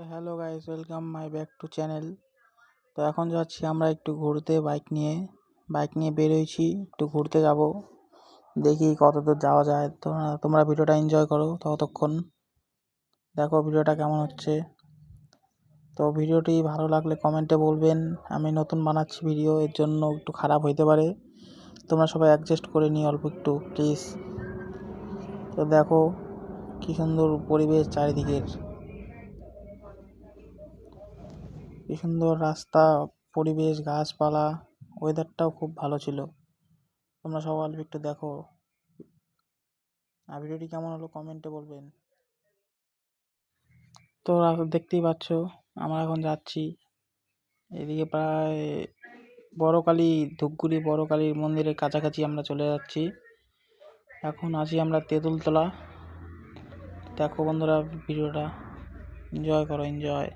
তো hello guys, welcome my back to channel. তো এখন যাচ্ছি আমরা একটু ঘুরতে বাইক নিয়ে বেরোইছি, একটু ঘুরতে যাব। দেখি কত দূর যাওয়া যায়। তোমরা ভিডিওটা এনজয় করো, ততক্ষণ দেখো ভিডিওটা কেমন হচ্ছে। তো ভিডিওটি ভালো লাগলে কমেন্টে বলবেন। আমি নতুন বানাচ্ছি ভিডিও, এর জন্য একটু খারাপ হইতে পারে, তোমরা সবাই অ্যাডজাস্ট করে নিও অল্প একটু প্লিজ। তো দেখো কি সুন্দর পরিবেশ চারিদিকের, কি সুন্দর রাস্তা, পরিবেশ, গাছপালা, ওয়েদারটাও খুব ভালো ছিল। তোমরা সবাই অল্প একটু দেখো। আর ভিডিওটি কেমন হলো কমেন্টে বলবেন। তো দেখতেই পাচ্ছ আমরা এখন যাচ্ছি এদিকে প্রায় ধূপগুড়ি বড় কালীর মন্দিরের কাছাকাছি আমরা চলে যাচ্ছি। এখন আছি আমরা তেঁতুলতলা। দেখো বন্ধুরা, ভিডিওটা এনজয় করো, এনজয়।